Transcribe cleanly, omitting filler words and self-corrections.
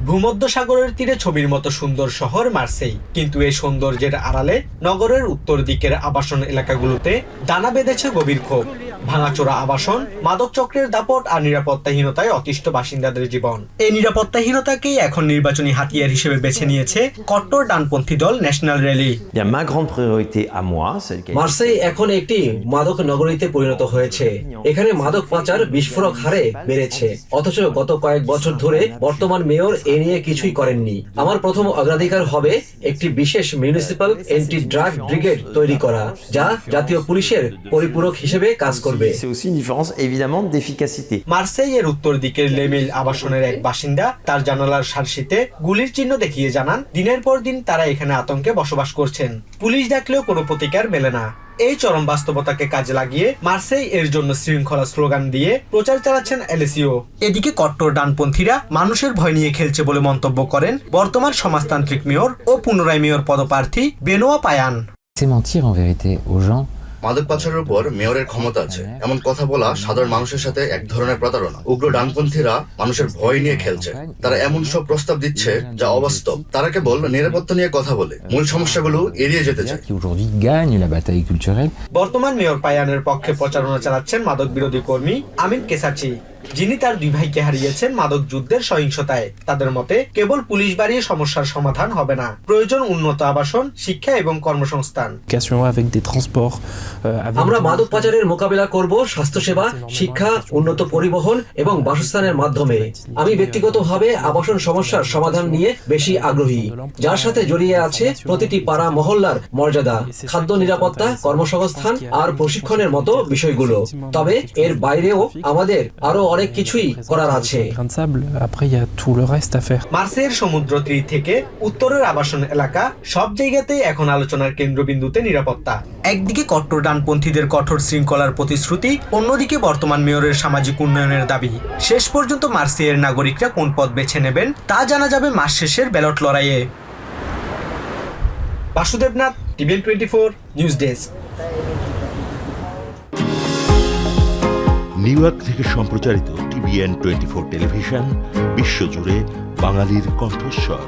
ভূমধ্যসাগরের তীরে ছবির মতো সুন্দর শহর মার্সেই, কিন্তু এই সৌন্দর্যের আড়ালে নগরের উত্তর দিকের আবাসন এলাকাগুলোতে দানা বেঁধেছে গভীর ক্ষোভ। ভাঙাচোরা আবাসন, মাদক চক্রের দাপট আর নিরাপত্তাহীনতায় অতিষ্ঠ বাসিন্দাদের জীবন। এই নিরাপত্তাহীনতাকেই এখন নির্বাচনী হাতিয়ার হিসেবে বেছে নিয়েছে কট্টর ডানপন্থী দল ন্যাশনাল র্যালি। মার্সেই এখন একটি মাদক নগরীতে পরিণত হয়েছে। এখানে মাদক পাচার বিস্ফোরক হারে বেড়েছে, অথচ গত কয়েক বছর ধরে বর্তমান মেয়র এ নিয়ে কিছুই করেননি। আমার প্রথম অগ্রাধিকার হবে একটি বিশেষ মিউনিসিপাল এন্টি ড্রাগ ব্রিগেড তৈরি করা, যা জাতীয় পুলিশের পরিপূরক হিসেবে কাজ করবে। মার্সেই এর উত্তর দিকের লেমিল আবাসনের এক বাসিন্দা তার জানালার সার্সিতে গুলির চিহ্ন দেখিয়ে জানান, দিনের পর দিন তারা এখানে আতঙ্কে বসবাস করছেন। পুলিশ ডাকলেও কোনো প্রতিকার মেলে না। এই চরম বাস্তবতাকে কাজে লাগিয়ে মার্সেই এর জন্য শৃঙ্খলা স্লোগান দিয়ে প্রচার চালাচ্ছেন এলএসিও। এদিকে কট্টর ডানপন্থীরা মানুষের ভয় নিয়ে খেলছে বলে মন্তব্য করেন বর্তমান সমাজতান্ত্রিক মেয়র ও পুনরায় মেয়র পদপ্রার্থী বেনোয়া পায়ান। মাদক পাচারের উপর মেয়রের ক্ষমতা আছে এমন কথা বলা সাধারণ মানুষের সাথে এক ধরনের প্রতারণা। উগ্র ডানপন্থীরা মানুষের ভয় নিয়ে খেলছে। তারা এমন সব প্রস্তাব দিচ্ছে যা অবাস্তব। তারা কেবল নিরাপত্তা নিয়ে কথা বলে, মূল সমস্যাগুলো এড়িয়ে যেতে চায়। বর্তমান মেয়র পায়ানের পক্ষে প্রচারণা চালাচ্ছেন মাদক বিরোধী কর্মী আমিন কেসাচি, যিনি তার দুই ভাইকে হারিয়েছেন মাদক যুদ্ধের সহিংসতায়। তাদের মতে কেবল পুলিশ বাড়িয়ে সমস্যার সমাধান হবে না, প্রয়োজন উন্নত আবাসন, শিক্ষা এবং কর্মসংস্থান। আমরা মাদক পাচারের মোকাবিলা করব স্বাস্থ্যসেবা, শিক্ষা, উন্নত পরিবহন এবং বাসস্থানের মাধ্যমে। আমি ব্যক্তিগতভাবে আবাসন সমস্যার সমাধান নিয়ে বেশি আগ্রহী, যার সাথে জড়িয়ে আছে প্রতিটি পাড়া মহল্লার মর্যাদা, খাদ্য নিরাপত্তা, কর্মসংস্থান আর প্রশিক্ষণের মতো বিষয়গুলো। তবে এর বাইরেও আমাদের আরো অনেক কিছুই করার আছে। মার্সেইয়ের সমুদ্র তীর থেকে উত্তরের আবাসন এলাকা, সব জায়গাতেই এখন আলোচনার কেন্দ্রবিন্দুতে নিরাপত্তা। একদিকে কট্টর ডানপন্থীদের কঠোর শৃঙ্খলার প্রতিশ্রুতি, অন্যদিকে বর্তমান মেয়রের সামাজিক উন্নয়নের দাবি। শেষ পর্যন্ত মার্সেইয়ের নাগরিকরা কোন পথ বেছে নেবেন তা জানা যাবে মাস শেষের ব্যালট লড়াইয়ে। Basudebnath, TVN 24 news desk. New York থেকে সম্প্রচারিত টিভিএন 24 টেলিভিশন বিশ্বজুড়ে বাঙালির কণ্ঠস্বর।